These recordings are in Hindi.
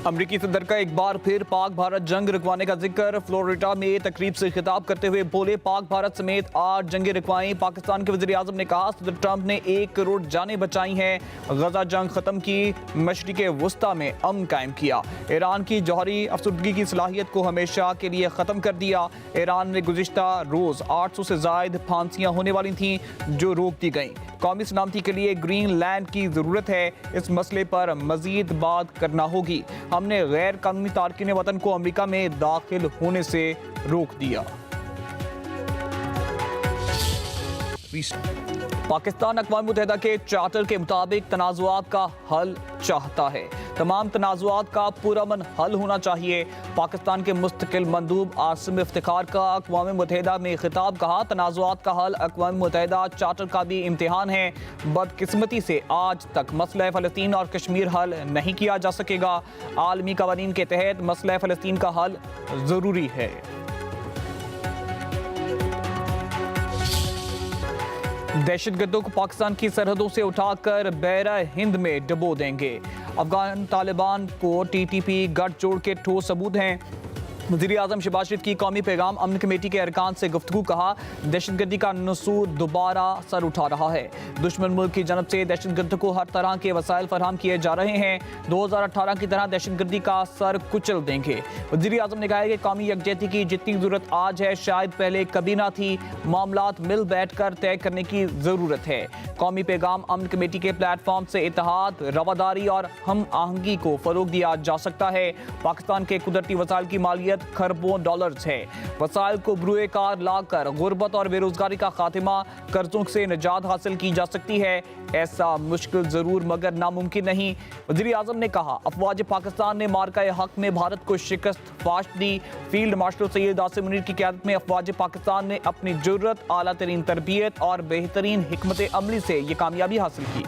अमरीकी सदर का एक बार फिर पाक भारत जंग रुकवाने का जिक्र। फ्लोरिडा में तकरीब से खिताब करते हुए बोले, पाक भारत समेत 8 जंगें रुकवाई। पाकिस्तान के वज़ीर आज़म ने कहा, सदर ट्रंप ने 1 करोड़ जानें बचाई हैं, गजा जंग खत्म की, मशरिक़े वुस्ता में अमन कायम किया, ईरान की जौहरी अफसरदगी की सलाहियत को हमेशा के लिए ख़त्म कर दिया। ईरान में गुज़िश्ता रोज़ 800 से ज़ायद फांसियाँ होने वाली थीं जो रोक दी गईं। कौमी सलामती के लिए ग्रीन लैंड की ज़रूरत है, इस मसले पर मज़ीद बात करना होगी। हमने गैर कानूनी तारकीन वतन को अमेरिका में दाखिल होने से रोक दिया। पाकिस्तान अक़वाम मुत्तहिदा के चार्टर के मुताबिक तनाज़ुआत का हल चाहता है। तमाम तनाज़ुआत का पुरअमन हल होना चाहिए। पाकिस्तान के मुस्तकिल मंदूब आसिम इफ्तिखार का अक़वाम मुत्तहिदा में खिताब। कहा, तनाज़ुआत का हल अक़वाम मुत्तहिदा चार्टर का भी इम्तिहान है। बदकिस्मती से आज तक मसला फ़लस्तीन और कश्मीर हल नहीं किया जा सकेगा। आलमी क़वानीन के तहत मसला फ़लस्तीन का हल ज़रूरी है। दहशतगर्दों को पाकिस्तान की सरहदों से उठाकर बहरा हिंद में डबो देंगे। अफगान तालिबान को TTP गठजोड़ के ठोस सबूत हैं। वज़ीर आज़म शहबाज शरीफ की कौमी पैगाम अमन कमेटी के अरकान से गुफ्तगू। कहा, दहशतगर्दी का नसूर दोबारा सर उठा रहा है। दुश्मन मुल्क की जानब से दहशतगर्द को हर तरह के वसाइल फराहम किए जा रहे हैं। 2018 की तरह दहशतगर्दी का सर कुचल देंगे। वज़ीर आज़म ने कहा है कि कौमी यकजहती की जितनी ज़रूरत आज है, शायद पहले कभी ना थी। मामलात मिल बैठ कर तय करने की ज़रूरत है। कौमी पैगाम अमन कमेटी के प्लेटफॉर्म से इत्तेहाद, रवादारी और हम आहंगी को फ़रोग दिया जा सकता है। पाकिस्तान के कुदरती वसाइल की मालियत खरबों डॉलर्स है। वसाइल को ब्रुए कार लाकर गुर्बत और बेरोजगारी का खात्मा, कर्जों से निजात हासिल की जा सकती है। ऐसा मुश्किल जरूर मगर नामुमकिन नहीं। वज़ीर आज़म ने कहा, अफवाज पाकिस्तान ने मार्का हक में भारत को शिकस्त फाश दी। फील्ड मार्शल सैयद आसिम मुनीर की क़यादत में अफवाज पाकिस्तान ने अपनी जुर्रत, आला तरीन तरबियत और बेहतरीन हिकमत अमली से ये कामयाबी हासिल की।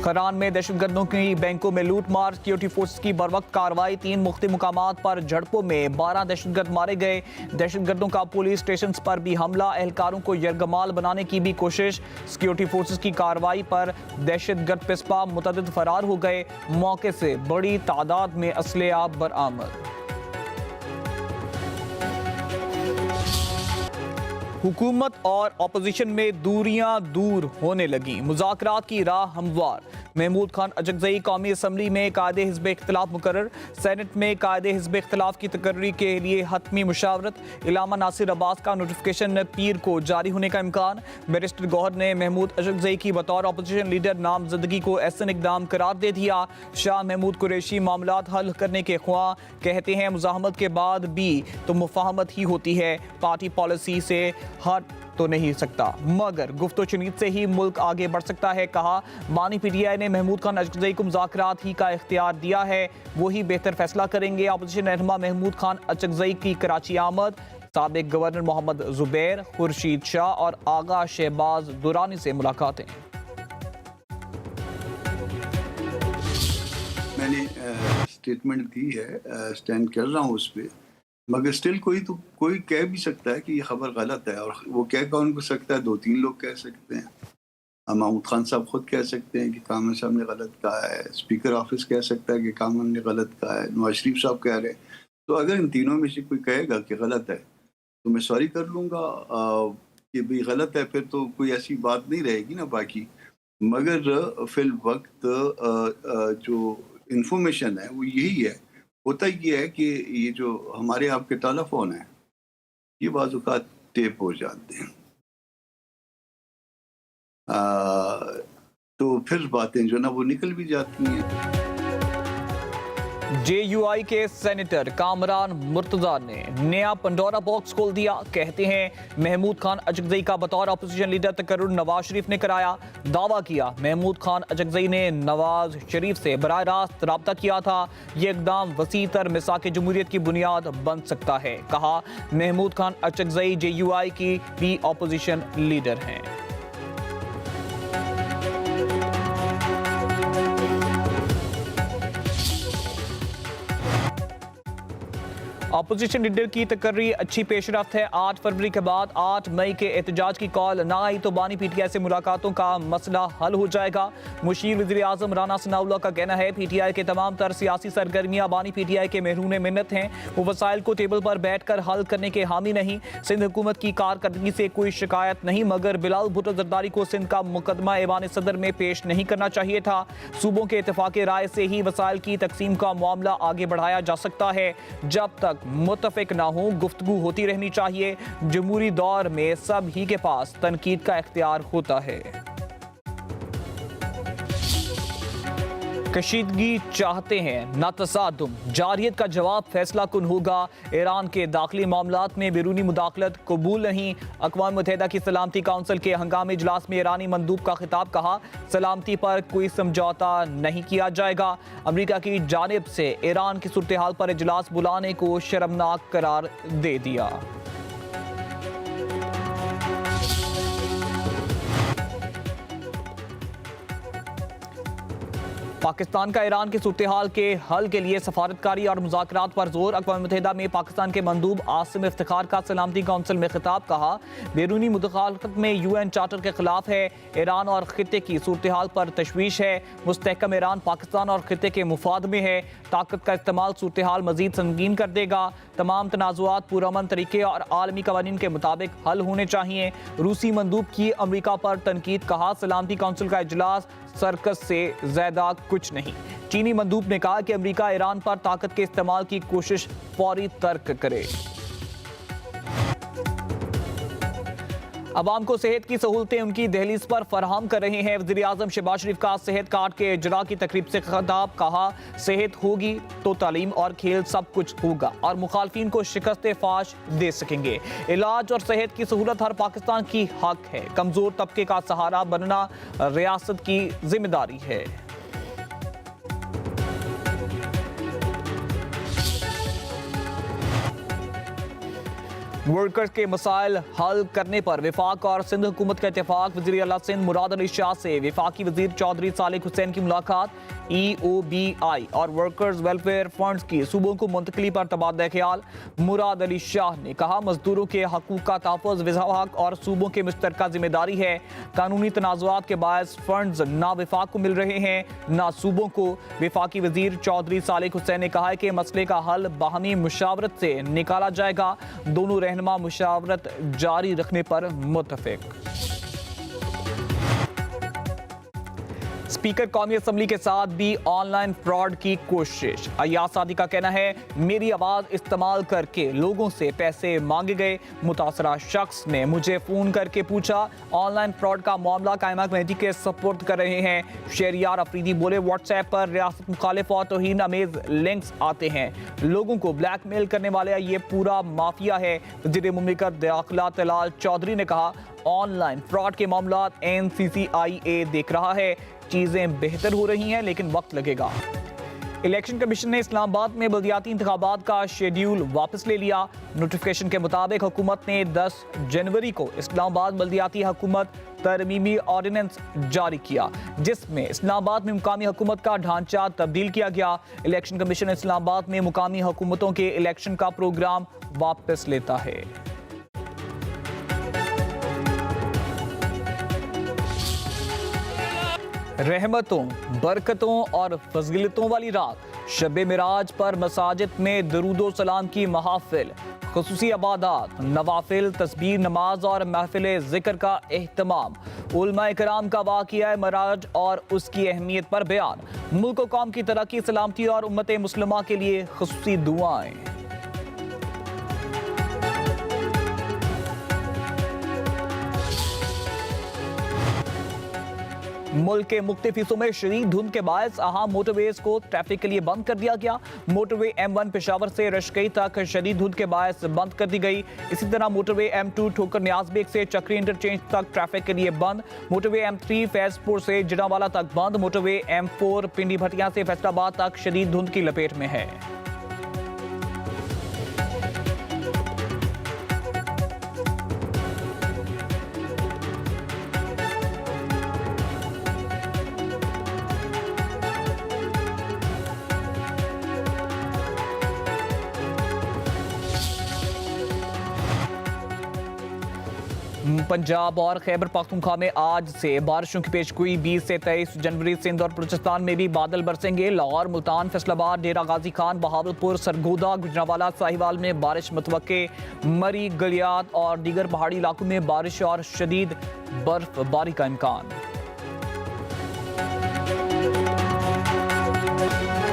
खरान में दहशतगर्दों की बैंकों में लूट मार, सिक्योरिटी फोर्स की बरवक्त कार्रवाई। 3 मुख्तलिफ मुकामात पर झड़पों में 12 दहशतगर्द मारे गए। दहशतगर्दों का पुलिस स्टेशन पर भी हमला, एहलकारों को यरगमाल बनाने की भी कोशिश। सिक्योरिटी फोर्सेस की कार्रवाई पर दहशतगर्द पिस्पा मुतअद्दिद फरार हो गए। मौके से बड़ी तादाद में असलहा बरामद। हुकूमत और अपोजिशन में दूरियां दूर होने लगी, मुज़ाकरात की राह हमवार। महमूद खान अचकज़ई कौमी असम्बली में कायदे हिज़्ब इख्तिलाफ मुकर्रर। सेनेट में कायदे हिज़्ब इख्तिलाफ की तकर्री के लिए हतमी मुशावरत। इलामा नासिर अब्बास का नोटिफिकेशन पीर को जारी होने का इम्कान। बैरिस्टर गौहर ने महमूद अचकज़ई की बतौर अपोजिशन लीडर नामजदगी को ऐसा इक़दाम करार दे दिया। शाह महमूद कुरैशी मामलात हल करने के ख्वाह, कहते हैं मुज़ाहमत के बाद भी तो मुफाहमत ही होती है। पार्टी पॉलिसी से हट तो नहीं सकता, मगर गुफ्तो चुनीद से ही मुल्क आगे बढ़ सकता है। कहा, बानी PTI ने महमूद खान अचकज़ई को मुज़ाकरात ही का इख्तियार दिया है, वही बेहतर फैसला करेंगे। अपोजिशन रहनुमा महमूद खान अचकज़ई की कराची आमद। साबिक गवर्नर मोहम्मद ज़ुबैर, खुर्शीद शाह और आगा शहबाज दुरानी से मुलाकातें। मैंने स्टेटमेंट दी है, स्टैंड कर रहा हूँ उस पर, मगर स्टिल कोई कह भी सकता है कि ये खबर गलत है। और वो कह कौन सकता है? 2-3 लोग कह सकते हैं। महमूद खान साहब खुद कह सकते हैं कि कामन साहब ने गलत कहा है। स्पीकर ऑफिस कह सकता है कि कामन ने गलत कहा है। नवाज शरीफ साहब कह रहे हैं। तो अगर इन तीनों में से कोई कहेगा कि गलत है तो मैं सॉरी कर लूँगा कि भाई गलत है, फिर तो कोई ऐसी बात नहीं रहेगी ना बाकी। मगर फिल वक्त जो इंफॉर्मेशन है वो यही है। होता ये है कि ये जो हमारे आपके टेलीफोन है, ये बाज़ औक़ात टेप हो जाते हैं। तो फिर बातें जो ना वो निकल भी जाती हैं। JUI के सेनेटर कामरान मुर्तज़ा ने नया पंडोरा बॉक्स खोल दिया। कहते हैं, महमूद खान अचकज़ई का बतौर अपोजिशन लीडर तकर्रुर नवाज शरीफ ने कराया। दावा किया, महमूद खान अचकज़ई ने नवाज शरीफ से बराह रास्त रब्ता किया था। ये इक़दाम वसी तर मिसाक जमहूरियत की बुनियाद बन सकता है। कहा, महमूद खान अचकज़ई JUI की भी अपोजिशन लीडर हैं। अपोजिशन लीडर की तकर्री अच्छी पेशरफ्त है। 8 फरवरी के बाद 8 मई के एहतजाज की कॉल ना आई तो बानी पीटीआई से मुलाकातों का मसला हल हो जाएगा। मुशीर वज़ीर आज़म राना सनाउल्लाह का कहना है पीटीआई के तमाम तर सियासी सरगर्मियां बानी पीटीआई के महरूम मिन्नत हैं। वो वसाइल को टेबल पर बैठकर हल करने के हामी नहीं। सिंध हुकूमत की कारकर्दगी से कोई शिकायत नहीं, मगर बिलाल भुट्टो जरदारी को सिंध का मुकदमा ऐवान सदर में पेश नहीं करना चाहिए था। सूबों के इत्तेफाक राय से ही वसाइल की तकसीम का मामला आगे बढ़ाया जा सकता है। जब तक मुत्तफिक ना हो गुफ्तगू होती रहनी चाहिए। जमहूरी दौर में सब ही के पास तनकीद का इख्तियार होता है। कशीदगी चाहते हैं ना तसादुम, जारियत का जवाब फैसला कुन होगा। ईरान के दाखिली मामलात में बैरूनी मुदाखलत कबूल नहीं। अक़वाम मुत्तहिदा की सलामती काउंसिल के हंगामी इजलास में ईरानी मंदूब का खिताब, कहा सलामती पर कोई समझौता नहीं किया जाएगा। अमरीका की जानिब से ईरान की सूरत हाल पर इजलास बुलाने को शर्मनाक करार दे दिया। पाकिस्तान का ईरान की सूरत हाल के हल के लिए सफारतकारी और मुज़ाकरात पर जोर। अक़वाम मुत्तहिदा में पाकिस्तान के मंदूब आसिम इफ्तिखार का सलामती काउंसिल में खिताब, कहा बैरूनी मुदाखलत में यूएन चार्टर के खिलाफ है। ईरान और खित्ते की सूरत हाल पर तशवीश है। मुस्तहकम ईरान पाकिस्तान और खित्ते के मुफाद में है। ताकत का इस्तेमाल सूरत हाल मजीद संगीन कर देगा। तमाम तनाज़ुआत पुरअमन तरीके और आलमी कवानीन के मुताबिक हल होने चाहिए। रूसी मंदूब की अमरीका पर तनकीद, कहा सलामती काउंसिल का इजलास सर्कस से ज्यादा कुछ नहीं। चीनी मंदूब ने कहा कि अमेरिका ईरान पर ताकत के इस्तेमाल की कोशिश फौरी तर्क करे। अवाम को सेहत की सहूलतें उनकी दहलीज पर फराहम कर रहे हैं। वज़ीर आज़म शहबाज शरीफ का सेहत कार्ड के इजरा की तकरीब से खिताब, कहा सेहत होगी तो तालीम और खेल सब कुछ होगा और मुखालफिन को शिकस्त फाश दे सकेंगे। इलाज और सेहत की सहूलत हर पाकिस्तान की हक है। कमजोर तबके का सहारा बनना रियासत की जिम्मेदारी है। वर्कर्स के मसाइल हल करने पर वफाक और सिंध हुकूमत का इत्तेफाक। वज़ीर आला सिंध मुराद अली शाह से वफाकी वज़ीर चौधरी सालिक हुसैन की मुलाकात। EOBI और वर्कर्स वेलफेयर फंड्स की सूबों को मुंतकली पर तबादला ख्याल। मुराद अली शाह ने कहा मजदूरों के हकूक का तहफ़्फ़ुज़ वफाक और सूबों की मुश्तरका जिम्मेदारी है। कानूनी तनाज़ुआत के बायस फंड्स ना वफाक को मिल रहे हैं ना सूबों को। वफाकी वज़ीर चौधरी सालिक हुसैन ने कहा है कि मसले का हल बाहमी मुशावरत से निकाला जाएगा। दोनों रहनुमा मुशावरत जारी रखने पर मुत्तफिक। स्पीकर कौमी असम्बली के साथ भी ऑनलाइन फ्रॉड की कोशिश। अय्याज सादी का कहना है मेरी आवाज इस्तेमाल करके लोगों से पैसे मांगे गए। मुतासरा शख्स ने मुझे फोन करके पूछा। ऑनलाइन फ्रॉड का मामला कायमा कमेटी के सपोर्ट कर रहे हैं। शहरियार अफरीदी बोले व्हाट्सएप पर रियासत मुखालिफ और तौहीन अमेज लिंक्स आते हैं। लोगों को ब्लैकमेल करने वाले ये पूरा माफिया है। वज़ीर मुमलिकत दाखिला तलाल चौधरी ने कहा ऑनलाइन फ्रॉड के मामला NCCIA देख रहा है। चीजें बेहतर हो रही हैं लेकिन वक्त लगेगा। इलेक्शन कमीशन ने इस्लामाबाद में बल्दियाती इंतखाबात का शेड्यूल वापस ले लिया। नोटिफिकेशन के मुताबिक हुकूमत ने 10 जनवरी को इस्लामाबाद बल्दियाती हुकूमत तरमीमी ऑर्डिनेंस जारी किया, जिसमें इस्लामाबाद में मुकामी हुकूमत का ढांचा तब्दील किया गया। इलेक्शन कमीशन इस्लामाबाद में मुकामी हुकूमतों के इलेक्शन का प्रोग्राम वापस लेता है। रहमतों, बरकतों और फजीलतों वाली रात शब मिराज पर मसाजिद में दरूदो सलाम की महाफिल, खुसूसी इबादत, नवाफिल, तस्बीह, नमाज और महफिल ज़िक्र का एहतमाम। उलमा कराम का वाक़या मिराज और उसकी अहमियत पर बयान। मुल्क व कौम की तरक्की, सलामती और उम्मत मुस्लिमा के लिए खुसूसी दुआएं। मुल्क के मुख्तलिफ हिस्सों में शदीद धुंध के बायस अहम मोटरवेज को ट्रैफिक के लिए बंद कर दिया गया। मोटरवे M1 पेशावर से रशकई तक शदीद धुंध के बायस बंद कर दी गई। इसी तरह मोटरवे M2 ठोकर न्याज़बेग से चक्री इंटरचेंज तक ट्रैफिक के लिए बंद। मोटरवे M3 फैजपुर से जिनावाला तक बंद। मोटरवे M4 पिंडी भटिया से फैसलाबाद तक शदीद धुंध की लपेट में है। पंजाब और खैबर पख्तूनख्वा में आज से बारिशों की पेशगोई 20 से 23 जनवरी। सिंध और बलूचिस्तान में भी बादल बरसेंगे। लाहौर, मुल्तान, फैसलाबाद, डेरा गाजी खान, बहावलपुर, सरगोदा, गुजरांवाला, साहिवाल में बारिश मुतवक्के। मरी, गलियात और दीगर पहाड़ी इलाकों में बारिश और शदीद बर्फबारी का इम्कान।